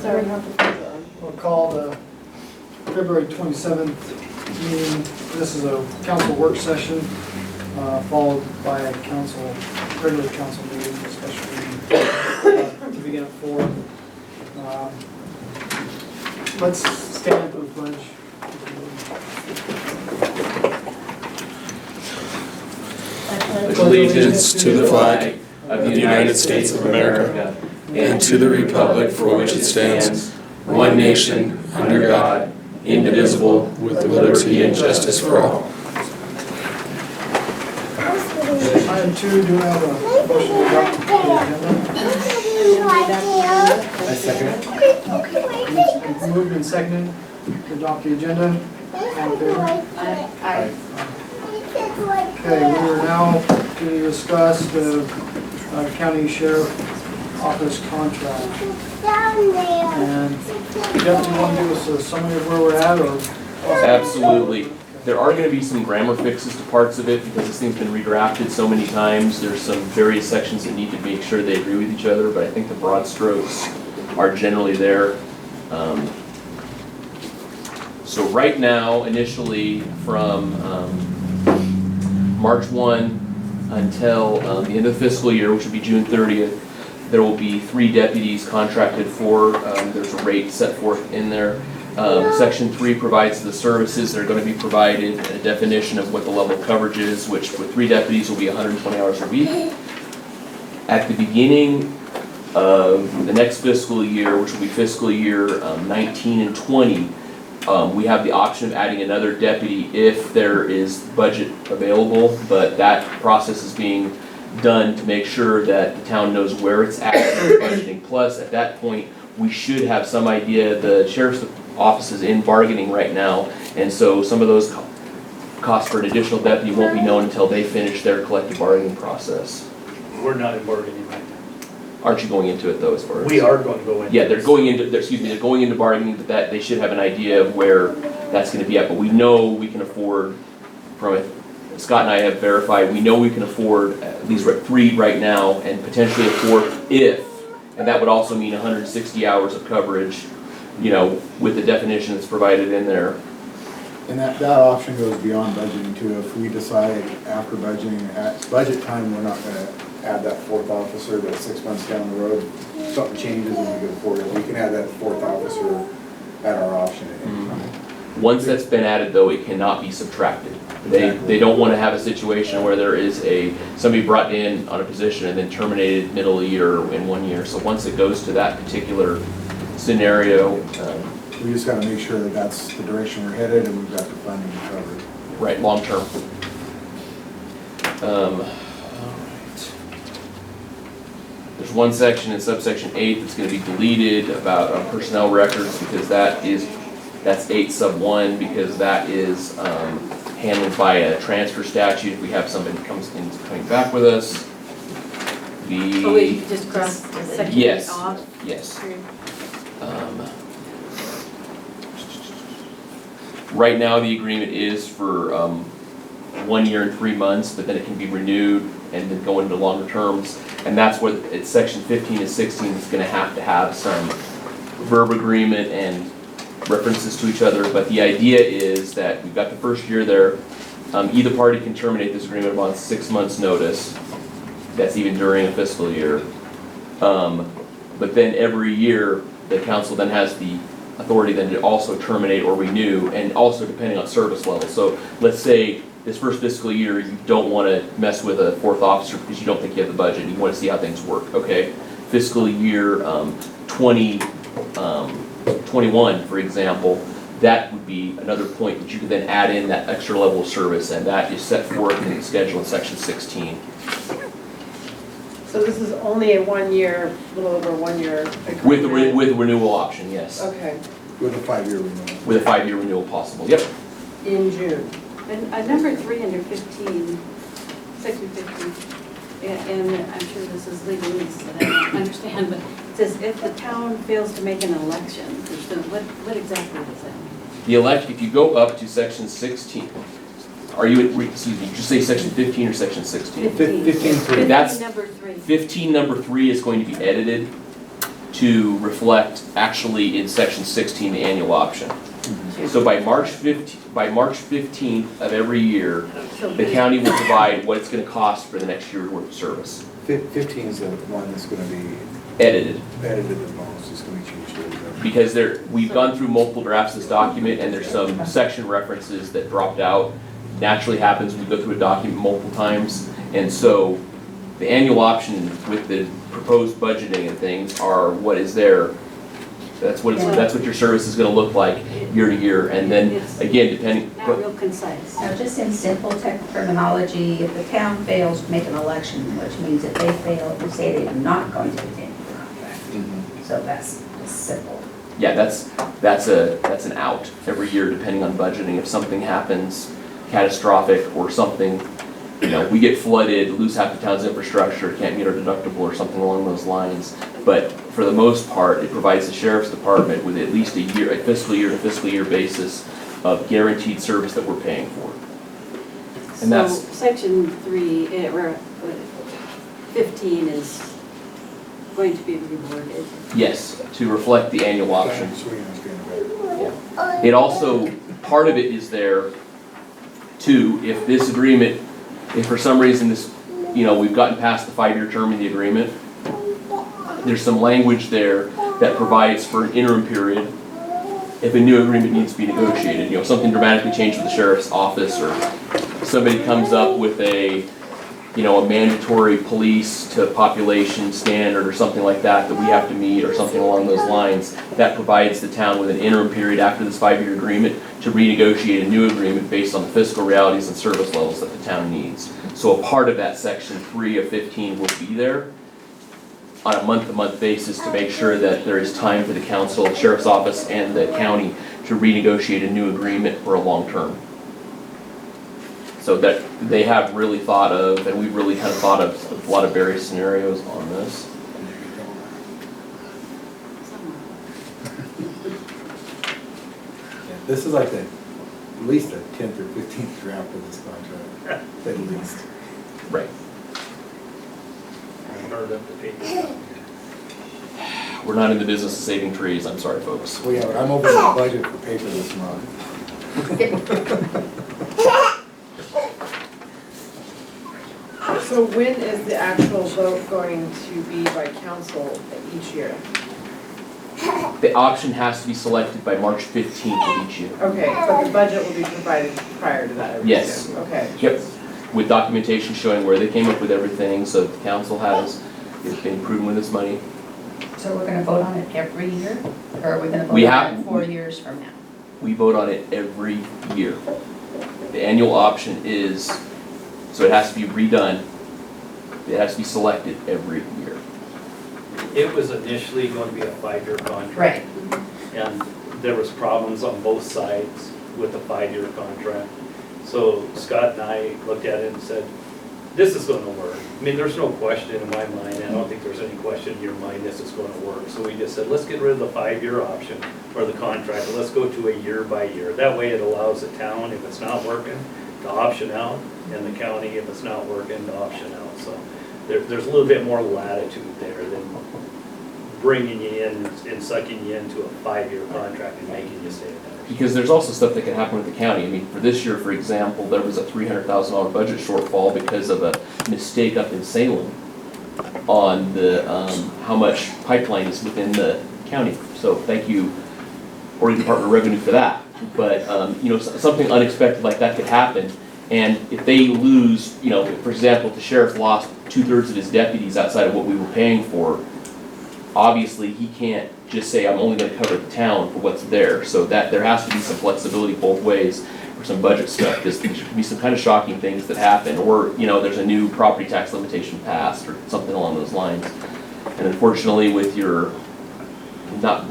Sorry. We'll call the February 27th meeting. This is a council work session, followed by a regular council meeting, special meeting, to begin at 4. Let's stand for the pledge. Pledge allegiance to the flag of the United States of America and to the republic for which it stands, one nation, under God, indivisible, with liberty and justice for all. Item 2, do we have a motion to adopt the agenda? I second it. It's moved and seconded to adopt the agenda. All in favor? Aye. Okay, we are now to discuss the county sheriff office contract. And Jeff, do you want to give us a summary of where we're at, or? Absolutely. There are going to be some grammar fixes to parts of it because this thing's been redrafted so many times. There's some various sections that need to make sure they agree with each other, but I think the broad strokes are generally there. So right now, initially from March 1 until the end of the fiscal year, which will be June 30th, there will be 3 deputies contracted for. There's a rate set forth in there. Section 3 provides the services that are going to be provided and a definition of what the level of coverage is, which with 3 deputies will be 120 hours a week. At the beginning of the next fiscal year, which will be fiscal year 19 and 20, we have the option of adding another deputy if there is budget available, but that process is being done to make sure that the town knows where it's at in budgeting. Plus, at that point, we should have some idea. The sheriff's office is in bargaining right now, and so some of those costs for an additional deputy won't be known until they finish their collective bargaining process. We're not in bargaining right now. Aren't you going into it though, as far as? We are going to go in. Yeah, they're going into bargaining, but that they should have an idea of where that's going to be at. But we know we can afford, from it, Scott and I have verified, we know we can afford at least 3 right now, and potentially a 4th if, and that would also mean 160 hours of coverage, you know, with the definition that's provided in there. And that option goes beyond budgeting too. If we decide after budgeting, at budget time, we're not gonna add that 4th officer, but 6 months down the road, something changes and we go forward, we can add that 4th officer at our option at any time. Once that's been added though, it cannot be subtracted. They don't want to have a situation where there is somebody brought in on a position and then terminated middle of the year in 1 year. So once it goes to that particular scenario, We just gotta make sure that that's the direction we're headed and we've got the funding covered. right, long term. There's one section in subsection 8 that's going to be deleted about personnel records because that's 8 sub 1 because that is handled by a transfer statute. If we have somebody that coming back with us, Oh, wait, just cross section yes, off? yes. Right now, the agreement is for 1 year and 3 months, but then it can be renewed and then go into longer terms. And that's where it's section 15 and 16 is going to have some verb agreement and references to each other. But the idea is that we've got the first year there. Either party can terminate this agreement upon 6 months' notice. That's even during a fiscal year. But then every year, the council then has the authority then to also terminate or renew, and also depending on service level. So let's say this first fiscal year, you don't want to mess with a 4th officer because you don't think you have the budget. You want to see how things work. Okay, fiscal year 2021, for example, that would be another point that you could then add in that extra level of service, and that is set forth in the schedule in section 16. So this is only a 1 year, a little over 1 year agreement? With renewal option, yes. Okay, With a 5-year renewal. With a 5-year renewal possible, yep. in June. And number 3 under 15, section 15, and I'm sure this is legalese that I don't understand, but it says if the town fails to make an election, what exactly does that mean? The election, if you go up to section 16, are you, excuse me, did you say section 15 or section 16? 15. 15. That's number 3. 15 number 3 is going to be edited to reflect actually in section 16, the annual option. So by March 15th of every year, the county will provide what it's gonna cost for the next year's worth of service, 15 is the one that's gonna be edited. edited the most, it's gonna be changed. Because we've gone through multiple drafts of this document, and there's some section references that dropped out. Naturally happens when we go through a document multiple times, and so the annual option with the proposed budgeting and things are what is there. That's what your service is gonna look like year to year, and then, again, depending. Not real concise. Now, just in simple tech terminology, if the town fails to make an election, which means if they fail to say they're not going to continue the contract. So that's simple. Yeah, that's an out every year, depending on budgeting. If something happens catastrophic or something, we get flooded, lose half the town's infrastructure, can't meet our deductible or something along those lines. But for the most part, it provides the sheriff's department with at least a fiscal year to fiscal year basis of guaranteed service that we're paying for. And So that's, section 3, or 15 is going to be reworded. yes, to reflect the annual option. So we understand better. It also, part of it is there too, if this agreement, if for some reason this, we've gotten past the 5-year term of the agreement, there's some language there that provides for an interim period if a new agreement needs to be negotiated. Something dramatically changed with the sheriff's office, or somebody comes up with a mandatory police to population standard or something like that we have to meet, or something along those lines. That provides the town with an interim period after this 5-year agreement to renegotiate a new agreement based on the fiscal realities and service levels that the town needs. So a part of that section 3 of 15 will be there on a month-to-month basis to make sure that there is time for the council, the sheriff's office, and the county to renegotiate a new agreement for a long term. So that they have really thought of, and we've really kind of thought of a lot of various scenarios on this. Yeah, this is like at least the 10th or 15th draft of this contract, at least. Right. I heard up the paper. We're not in the business of saving trees, I'm sorry, folks. Well, yeah, but I'm over the budget for paper this month. So when is the actual vote going to be by council each year? The option has to be selected by March 15th of each year. Okay, but the budget will be provided prior to that, I would Yes. assume. Okay. Yep, with documentation showing where they came up with everything, so the council has, it's been proven with its money. So we're gonna vote on it every year, or are we gonna We vote on have- it 4 years from now? We vote on it every year. The annual option is, so it has to be redone. It has to be selected every year. It was initially going to be a 5-year contract. Right. And there was problems on both sides with the 5-year contract. So Scott and I looked at it and said, this is gonna work. I mean, there's no question in my mind, I don't think there's any question in your mind this is gonna work. So we just said, let's get rid of the 5-year option or the contract, and let's go to a year by year. That way it allows the town, if it's not working, to option out, and the county, if it's not working, to option out. So there's a little bit more latitude there than bringing you in and sucking you into a 5-year contract and making you stay there. Because there's also stuff that can happen with the county. I mean, for this year, for example, there was a $300,000 budget shortfall because of a mistake up in Salem on the, how much pipeline is within the county. So thank you, Oregon Department of Revenue, for that. But, something unexpected like that could happen. And if they lose, for example, if the sheriff lost 2/3 of his deputies outside of what we were paying for, obviously he can't just say, I'm only gonna cover the town for what's there. So that there has to be some flexibility both ways for some budget stuff, because there could be some kind of shocking things that happen, or, there's a new property tax limitation passed or something along those lines. And unfortunately, with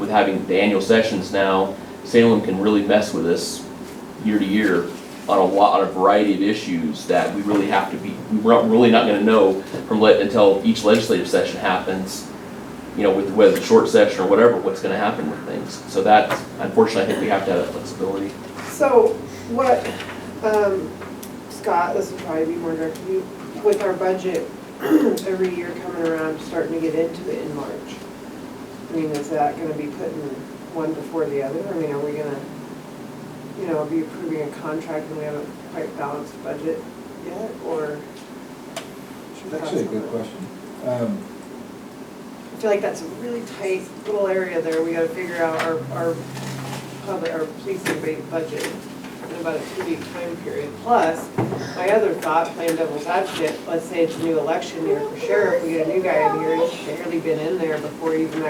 having the annual sessions now, Salem can really mess with us year to year on a variety of issues that we really have to be, we're really not gonna know until each legislative session happens, with whether it's a short session or whatever, what's gonna happen with things. So that, unfortunately, I think we have to have that flexibility. So what, Scott, this would probably be more direct to you, with our budget every year coming around, starting to get into it in March. I mean, is that gonna be putting one before the other? I mean, are we gonna, be approving a contract and we haven't quite balanced budget yet, or? should we That's actually a have good something? question. I feel like that's a really tight little area there. We gotta figure out our policing rate budget in about a 2-week time period. Plus, my other thought, playing devil's advocate, let's say it's a new election year for sheriff, we get a new guy in here, he's barely been in there before he even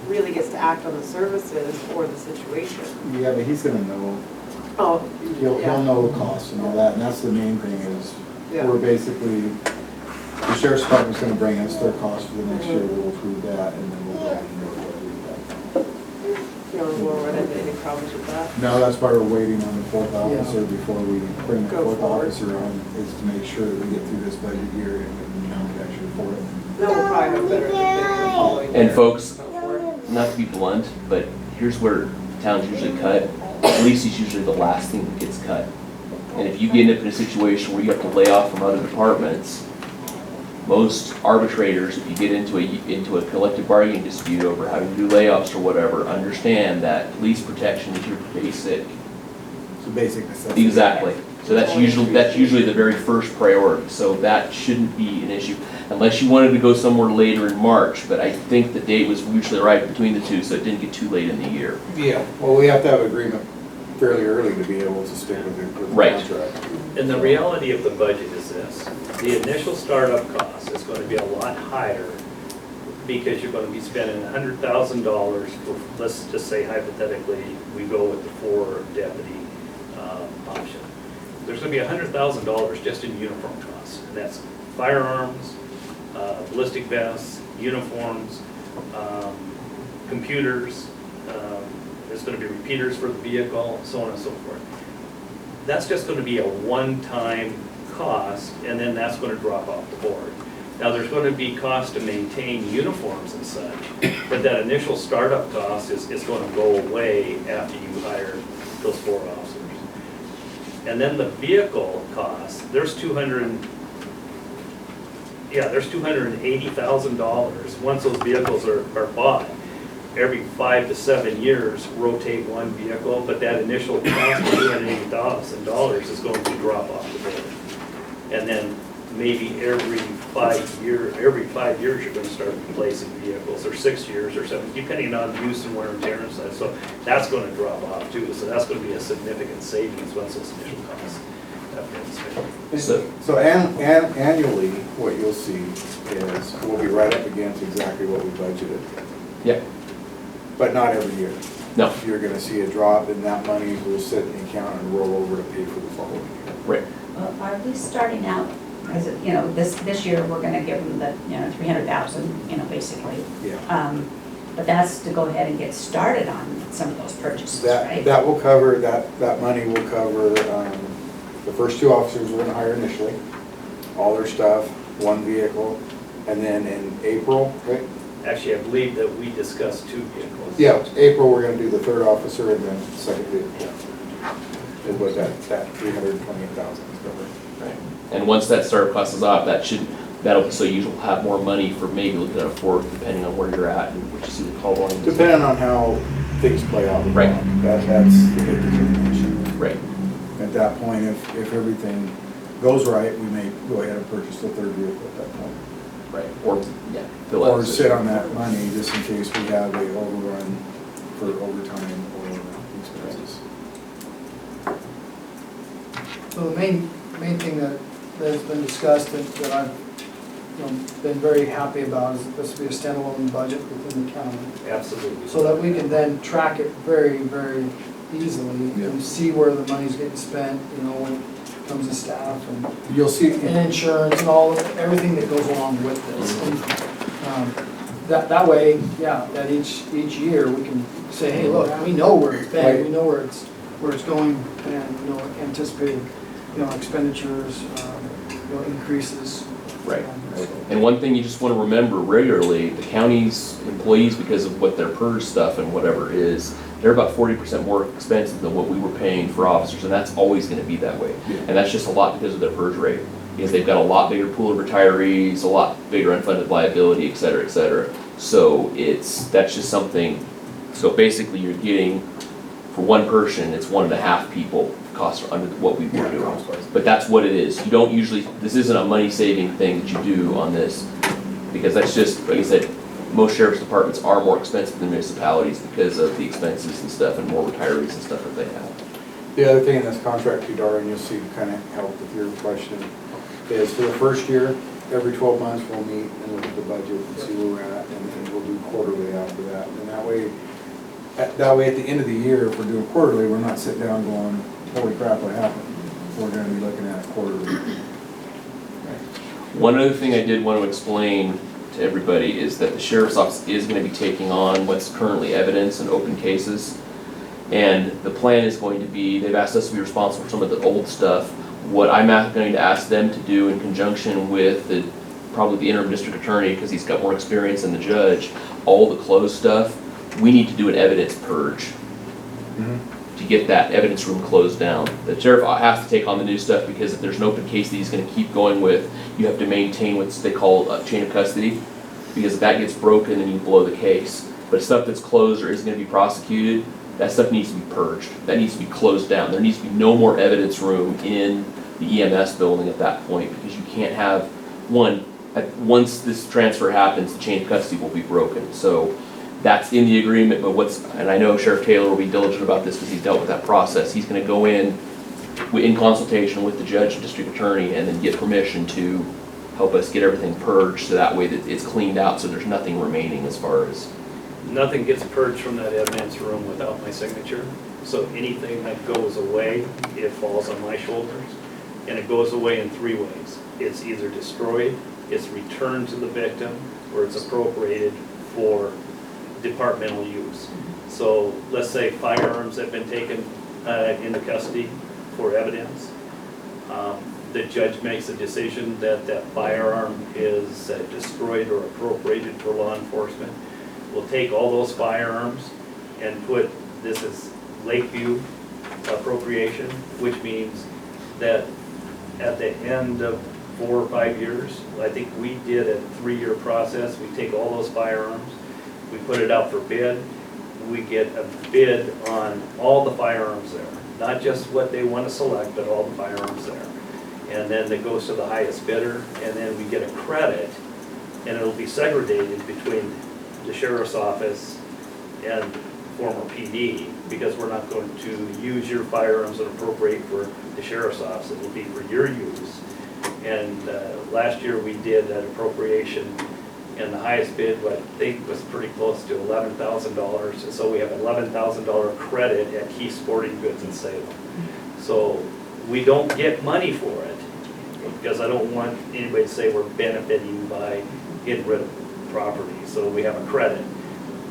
really gets to act on the services or the situation. Yeah, but he's gonna know, Oh, he'll yeah. know the costs and all that, and that's the main thing is, Yeah. we're basically, the sheriff's department's gonna bring us their cost for the next year, we'll approve that, and then we'll go ahead and do You know, we'll run into any problems with that. that. Now, that's why we're waiting on the fourth officer before we bring the Go fourth forward. officer on, is to make sure that we get through this budget year and we can actually afford it. Then we'll probably have better than the following year. And folks, Go forward. not to be blunt, but here's where towns usually cut. Police is usually the last thing that gets cut. And if you get into a situation where you have to lay off from other departments, most arbitrators, if you get into a collective bargaining dispute over having to do layoffs or whatever, understand that police protection is your basic. It's a basic necessity. Exactly. So that's usually the very first priority. So that shouldn't be an issue, unless you wanted to go somewhere later in March. But I think the date was usually right between the two, so it didn't get too late in the year. Yeah, well, we have to have agreement fairly early to be able to stick with the Right. contract. And the reality of the budget is this, the initial startup cost is gonna be a lot higher because you're gonna be spending $100,000 for, let's just say hypothetically, we go with the 4 deputy option. There's gonna be $100,000 just in uniform costs, and that's firearms, ballistic vests, uniforms, computers, there's gonna be repeaters for the vehicle, so on and so forth. That's just gonna be a one-time cost, and then that's gonna drop off the board. Now, there's gonna be cost to maintain uniforms and such, but that initial startup cost is gonna go away after you hire those 4 officers. And then the vehicle cost, there's $280,000, once those vehicles are bought. Every 5 to 7 years, rotate one vehicle, but that initial cost of $280,000 is going to drop off the board. And then maybe every 5 years, you're gonna start replacing vehicles, or 6 years or 7, depending on use and wear and tear and such. So that's gonna drop off too, so that's gonna be a significant savings once those initial costs have been spent. So- Annually, what you'll see is we'll be right up against exactly what we budgeted, Yeah. but not every year. No. You're gonna see a drop, and that money will sit in the account and roll over to pay for the following year. Right. Well, are we starting out, as, this year, we're gonna give them the, 300,000, basically. Yeah. But that's to go ahead and get started on some of those purchases, right? That will cover, that money will cover, the first 2 officers we're gonna hire initially, all their stuff, 1 vehicle, and then in April, right? Actually, I believe that we discussed 2 vehicles. Yeah, April, we're gonna do the 3rd officer and then 2nd vehicle. Is what that 328,000 is covered. Right. And once that startup cost is off, so you'll have more money for maybe looking at a 4th, depending on where you're at and what you see the call volume. is. Depending on how things play out. Right. That's the big determination. Right. At that point, if everything goes right, we may go ahead and purchase the 3rd vehicle at that point. Right. Or, yeah. fill Or out- sit on that money just in case we have a overrun for overtime or expenses. So the main thing that has been discussed and that I've been very happy about is that this will be a standalone budget within the county. Absolutely. So that we can then track it very, very easily and see where the money's getting spent, when it comes to staff and You'll see, insurance and everything that goes along with this. And that way, that each year we can say, hey, look, we know where it's been, we know where it's going, and anticipated expenditures, increases. Right. And one thing you just want to remember regularly, the county's employees, because of what their PERS stuff and whatever is, they're about 40% more expensive than what we were paying for officers, and that's always going to be that way. And that's just a lot because of their PERS rate, because they've got a lot bigger pool of retirees, a lot bigger unfunded liability, et cetera, et cetera. So that's just something, so basically you're getting, for one person, it's 1.5 people cost under what we were doing. But that's what it is. You don't usually, this isn't a money-saving thing that you do on this, because that's just, like I said, most sheriff's departments are more expensive than municipalities because of the expenses and stuff and more retirees and stuff that they have. The other thing in this contract too, Darren, you'll see kind of help with your question, is for the first year, every 12 months we'll meet and look at the budget and see where we're at, and then we'll do quarterly after that. And that way at the end of the year, if we're doing quarterly, we're not sitting down going, holy crap, what happened? We're gonna be looking at it quarterly. One other thing I did want to explain to everybody is that the sheriff's office is going to be taking on what's currently evidence and open cases. And the plan is going to be, they've asked us to be responsible for some of the old stuff. What I'm going to ask them to do in conjunction with probably the interim district attorney, because he's got more experience than the judge, all the closed stuff, we need to do an evidence purge to get that evidence room closed down. The sheriff has to take on the new stuff because if there's an open case that he's going to keep going with, you have to maintain what they call a chain of custody, because if that gets broken, then you blow the case. But stuff that's closed or isn't going to be prosecuted, that stuff needs to be purged. That needs to be closed down. There needs to be no more evidence room in the EMS building at that point, because you can't have, once this transfer happens, the chain of custody will be broken. So that's in the agreement, but and I know Sheriff Taylor will be diligent about this because he's dealt with that process. He's going to go in consultation with the judge and district attorney and then get permission to help us get everything purged, so that way that it's cleaned out, so there's nothing remaining as far as. Nothing gets purged from that evidence room without my signature. So anything that goes away, it falls on my shoulders. And it goes away in 3 ways. It's either destroyed, it's returned to the victim, or it's appropriated for departmental use. So let's say firearms have been taken into custody for evidence. The judge makes a decision that that firearm is destroyed or appropriated for law enforcement. We'll take all those firearms and put, this is Lakeview appropriation, which means that at the end of 4 or 5 years, I think we did a 3-year process. We take all those firearms, we put it out for bid, we get a bid on all the firearms there, not just what they want to select, but all the firearms there. And then it goes to the highest bidder, and then we get a credit, and it'll be segregated between the sheriff's office and former PD, because we're not going to use your firearms and appropriate for the sheriff's office. It will be for your use. And last year we did an appropriation, and the highest bid, what I think was pretty close to $11,000. And so we have $11,000 credit at Key Sporting Goods in Salem. So we don't get money for it, because I don't want anybody to say we're benefiting by getting rid of property. So we have a credit,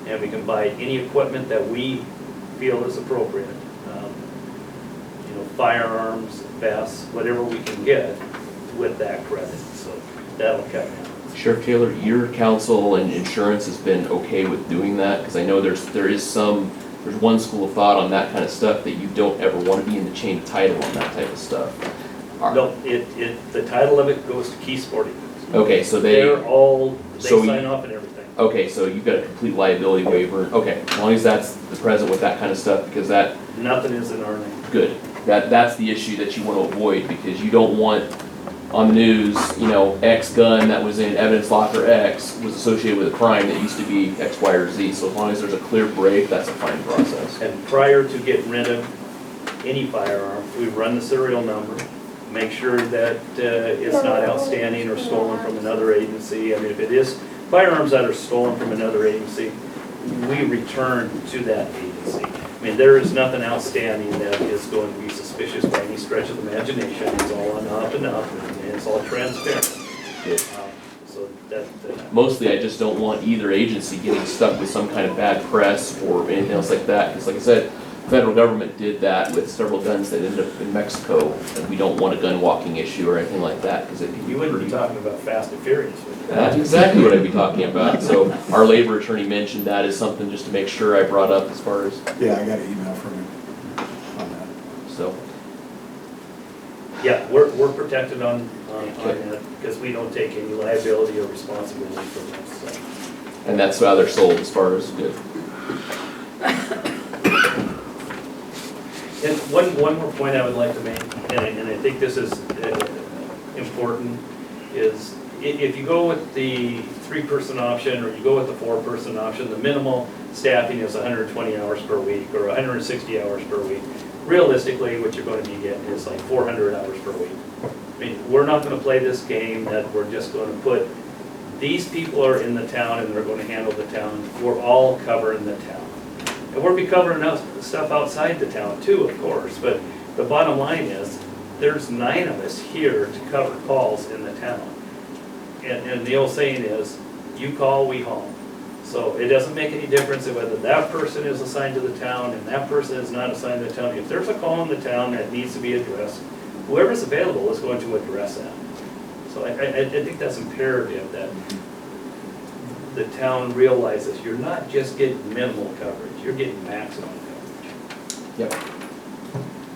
and we can buy any equipment that we feel is appropriate. Firearms, vests, whatever we can get with that credit. So that'll cut down. Sheriff Taylor, your counsel and insurance has been okay with doing that? Because I know there's one school of thought on that kind of stuff, that you don't ever want to be in the chain of title on that type of stuff. No, the title of it goes to Key Sporting Goods. Okay, so they sign off and everything. Okay, so you've got a complete liability waiver. Okay, as long as that's the present with that kind of stuff, because that. Nothing is in our name. Good. That's the issue that you want to avoid, because you don't want on the news, X gun that was in evidence locker X was associated with a crime that used to be X, Y, or Z. So as long as there's a clear break, that's a fine process. And prior to getting rid of any firearm, we run the serial number, make sure that it's not outstanding or stolen from another agency. I mean, if it is firearms that are stolen from another agency, we return to that agency. I mean, there is nothing outstanding that is going to be suspicious by any stretch of the imagination. It's all on up and up, and it's all transparent. So mostly, I just don't want either agency getting stuck with some kind of bad press or anything else like that. Because, like I said, the federal government did that with several guns that ended up in Mexico, and we don't want a gun walking issue or anything like that, because you wouldn't be talking about Fast and Furious. That's exactly what I'd be talking about. So our labor attorney mentioned that as something just to make sure I brought up as far as. Yeah, I got an email from him on that. So. Yeah, we're protected on that, because we don't take any liability or responsibility for this. So. And that's how they're sold as far as good. And one more point I would like to make, and I think this is important, is if you go with the 3-person option or you go with the 4-person option, the minimal staffing is 120 hours per week or 160 hours per week. Realistically, what you're going to be getting is like 400 hours per week. I mean, we're not going to play this game that we're just going to put, these people are in the town and they're going to handle the town. We're all covering the town. And we'll be covering stuff outside the town too, of course, but the bottom line is, there's 9 of us here to cover calls in the town. And the old saying is, you call, we home. So it doesn't make any difference whether that person is assigned to the town and that person is not assigned to the town. If there's a call in the town that needs to be addressed, whoever's available is going to address that. So I think that's imperative that the town realizes you're not just getting minimal coverage, you're getting maximum coverage. Yep.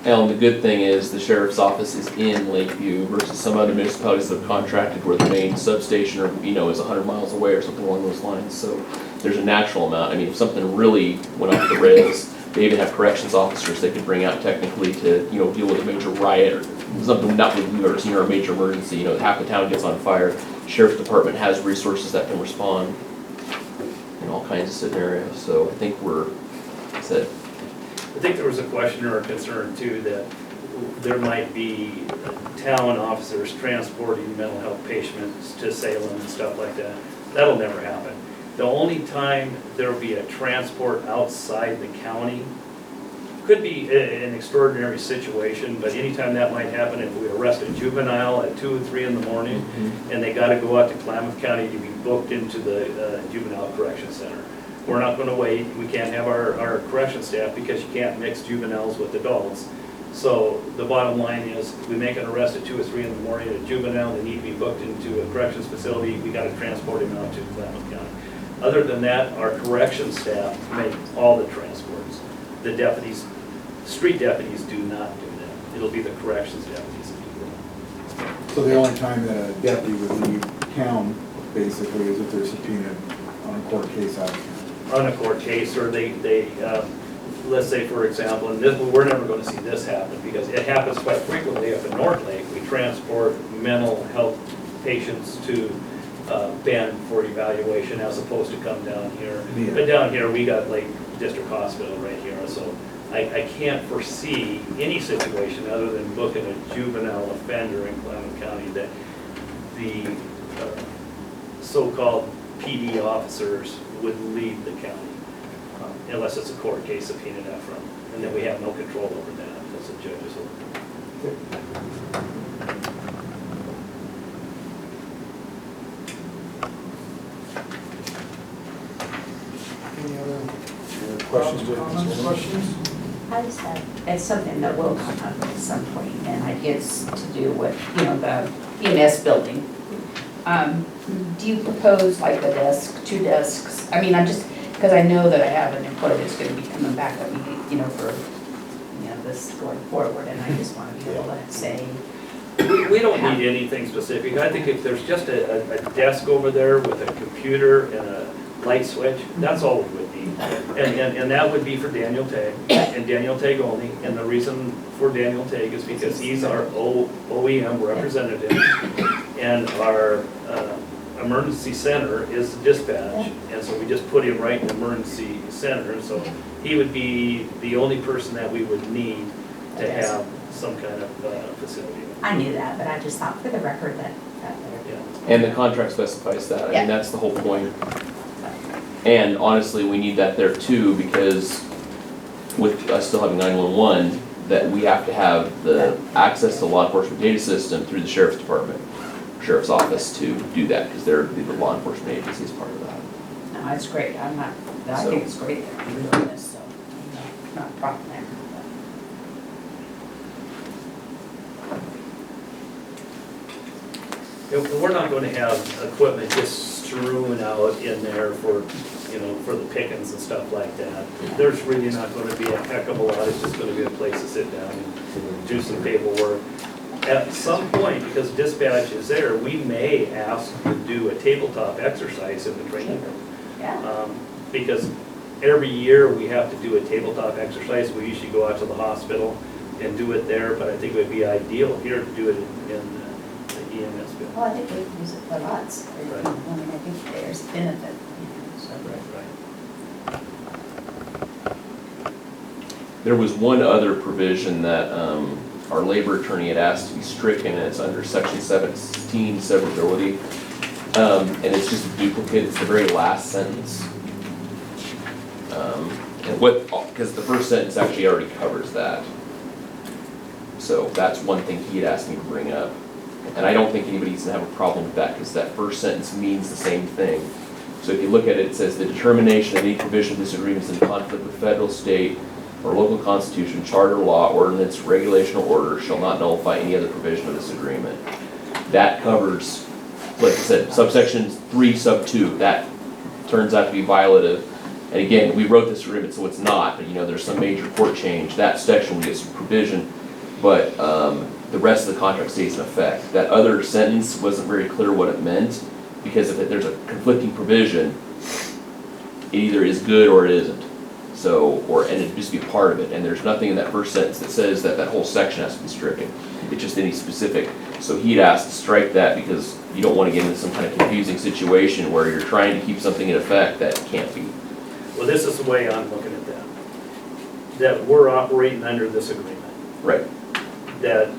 And the good thing is the sheriff's office is in Lakeview versus some other municipalities that have contracted where the main substation or, is 100 miles away or something along those lines. So there's a natural amount. I mean, if something really went off the rails, they even have corrections officers they could bring out technically to, deal with a major riot or something not with you or a major emergency. Half the town gets on fire. Sheriff's department has resources that can respond in all kinds of scenarios. So I think I think there was a question or a concern too that there might be town officers transporting mental health patients to Salem and stuff like that. That'll never happen. The only time there'll be a transport outside the county could be an extraordinary situation, but anytime that might happen, if we arrest a juvenile at 2 or 3 in the morning and they gotta go out to Klamath County to be booked into the juvenile correction center. We're not gonna wait, we can't have our correction staff because you can't mix juveniles with adults. So the bottom line is, we make an arrest at 2 or 3 in the morning, a juvenile, they need to be booked into a corrections facility, we gotta transport him out to Klamath County. Other than that, our correction staff make all the transports. The deputies, street deputies do not do that. It'll be the corrections deputies that do that. So the only time that a deputy would leave town, basically, is if they're subpoenaed on a court case out of town. On a court case, or they let's say for example, and this, we're never gonna see this happen, because it happens quite frequently up in North Lake. We transport mental health patients to Bend for evaluation as opposed to come down here. Yeah. But down here, we got Lake District Hospital right here, so I can't foresee any situation other than booking a juvenile offender in Klamath County that the so-called PD officers would leave the county, unless it's a court case subpoenaed out front, and then we have no control over that, that's a judge's order. Any other Questions? comments, questions? I just have, it's something that will come up at some point, and I guess to do with, the EMS building. Do you propose like a desk, 2 desks? I mean, I'm just, because I know that I have an employee that's gonna be coming back at me, for, this going forward, and I just want to be able to say. We don't need anything specific. I think if there's just a desk over there with a computer and a light switch, that's all we would need. And that would be for Daniel Tagg, and Daniel Tagg only. And the reason for Daniel Tagg is because he's our OEM representative, and our emergency center is the dispatch. And so we just put him right in the emergency center. And so he would be the only person that we would need to have some kind of facility. I knew that, but I just thought for the record that Yeah. And the contract specifies that. I Yeah. mean, that's the whole point. And honestly, we need that there too, because with us still having 911, that we have to have the access to law enforcement data system through the sheriff's department, sheriff's office to do that, because they're the law enforcement agency as part of that. No, it's great. I think it's great that you're doing this, so, not a problem there. We're not going to have equipment just strewn out in there for, for the pickings and stuff like that. There's really not going to be a heck of a lot, it's just going to be a place to sit down and do some paperwork. At some point, because dispatch is there, we may ask to do a tabletop exercise in the training room. Yeah. Because every year we have to do a tabletop exercise. We usually go out to the hospital and do it there, but I think it would be ideal here to do it in the EMS building. Well, I think we use it for lots. Right. I mean, I think there's benefit, so. Right. There was one other provision that our labor attorney had asked to be stricken, and it's under section 17, severability. And it's just a duplicate, it's the very last sentence. And because the first sentence actually already covers that. So that's one thing he had asked me to bring up. And I don't think anybody's gonna have a problem with that, because that first sentence means the same thing. So if you look at it, it says the determination of any provision of this agreement is in conflict with federal, state, or local constitution, charter, law, ordinance, regulation, or order shall not nullify any other provision of this agreement. That covers, like I said, subsection 3, sub 2, that turns out to be violative. And again, we wrote this agreement, so it's not, but there's some major court change. That section will get some provision, but the rest of the contract stays in effect. That other sentence wasn't very clear what it meant, because if there's a conflicting provision, it either is good or it isn't. So, and it'd just be a part of it, and there's nothing in that first sentence that says that that whole section has to be stricken. It's just any specific. So he'd asked to strike that because you don't want to get into some kind of confusing situation where you're trying to keep something in effect that can't be. Well, this is the way I'm looking at that. That we're operating under this agreement. Right. That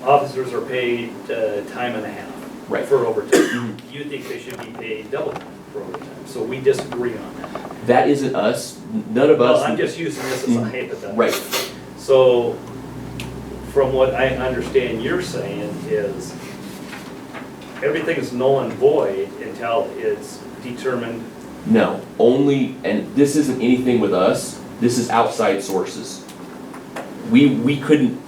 officers are paid time and a half. Right. For overtime. You think they should be paid double time for overtime, so we disagree on that. That isn't us, none of us. Well, I'm just using this as a hypothetical. Right. So, from what I understand you're saying is, everything is null and void until it's determined. No, only, and this isn't anything with us, this is outside sources. We couldn't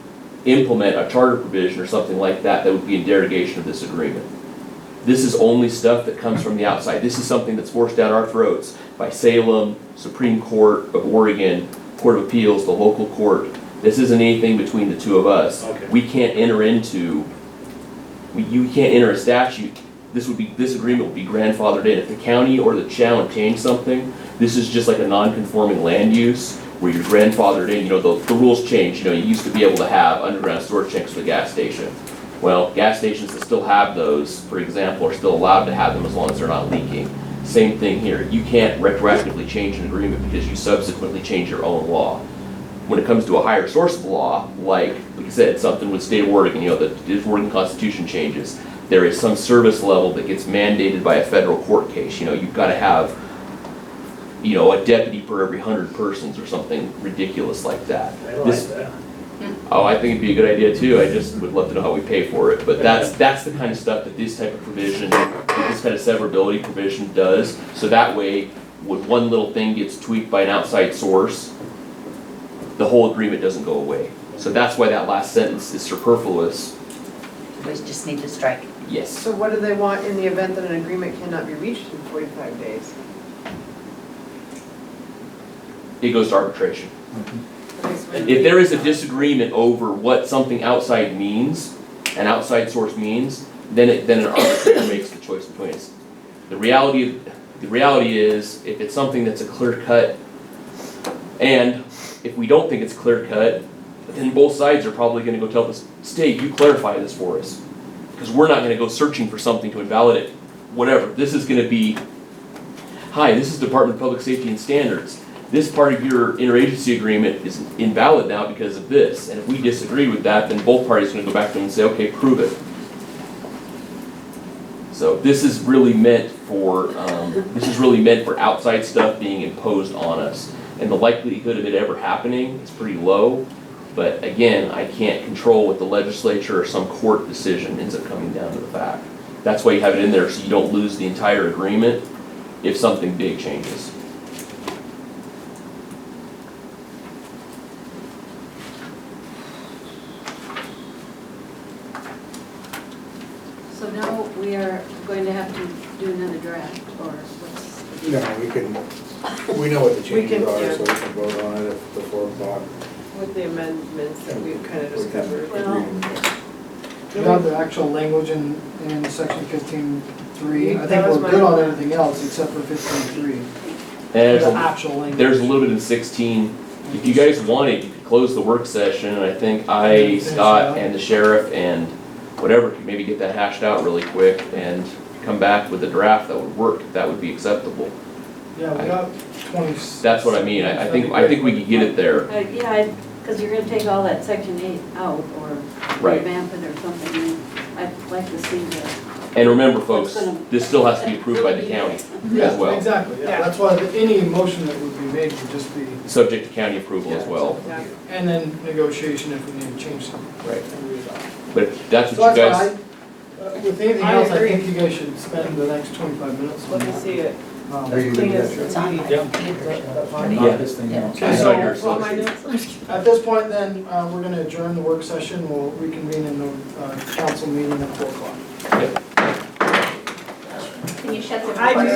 implement a charter provision or something like that that would be in derogation of this agreement. This is only stuff that comes from the outside. This is something that's forced down our throats by Salem, Supreme Court of Oregon, Court of Appeals, the local court. This isn't anything between the two of us. Okay. We can't enter into, you can't enter a statute. This agreement would be grandfathered in. If the county or the town change something, this is just like a non-conforming land use where you're grandfathered in. The rules change. You used to be able to have underground storage tanks for the gas station. Well, gas stations that still have those, for example, are still allowed to have them as long as they're not leaking. Same thing here. You can't retroactively change an agreement because you subsequently change your own law. When it comes to a higher source of law, like I said, something with state of Oregon, the Oregon Constitution changes, there is some service level that gets mandated by a federal court case. You've got to have, a deputy per every 100 persons or something ridiculous like that. I like that. Oh, I think it'd be a good idea too. I just would love to know how we pay for it. But that's the kind of stuff that this type of provision, this kind of severability provision does. So that way, when one little thing gets tweaked by an outside source, the whole agreement doesn't go away. So that's why that last sentence is superfluous. We just need to strike it. Yes. So what do they want in the event that an agreement cannot be reached in 45 days? It goes to arbitration. Okay, so If there is a disagreement over what something outside means, an outside source means, then an arbitrator makes the choice between us. The reality is, if it's something that's a clear cut, and if we don't think it's clear cut, then both sides are probably going to go tell the state, you clarify this for us, because we're not going to go searching for something to invalidate. Whatever. This is going to be, hi, this is Department of Public Safety and Standards. This part of your interagency agreement is invalid now because of this. And if we disagree with that, then both parties are going to go back to them and say, okay, prove it. So this is really meant for outside stuff being imposed on us. And the likelihood of it ever happening is pretty low. But again, I can't control what the legislature or some court decision ends up coming down to the fact. That's why you have it in there, so you don't lose the entire agreement if something big changes. So now we are going to have to do another draft, or what's the deal? No, we know what the changes can, are, yeah. so we can vote on it at the 4 o'clock. with the amendments that we've kind of We can discovered. Well, agree. We have the actual language in section 15.3. I That think was we're my- good on everything else except for 15.3. And there's The a, actual language. there's a little bit in 16. If you guys wanted, you could close the work session, and I think I, Scott, and the sheriff, and whatever, could maybe get that hashed out really quick and come back with a draft that would work, if that would be acceptable. Yeah, we got 20. That's what I mean, I think we could get it there. Yeah, because you're gonna take all that section 8 out or Right. revamp it or something. I'd like to see the. And remember, folks, this still has to be approved by the county Yeah, as well, exactly, yeah. Yeah. That's why any motion that would be made would just be, subject to county approval as well. Yeah. and then negotiation if we need to change something. Right. And readopt. But if that's So what you that's guys, why with anything I else, I agree. think you guys should spend the next 25 minutes on Let me that. see it. Are you Clean gonna as get It's on my Yeah. computer. Knock this thing out. Okay, I saw your so On my notes. at this point then, we're gonna adjourn the work session. We'll reconvene in the council meeting at 4 o'clock. Can you shut the I recording?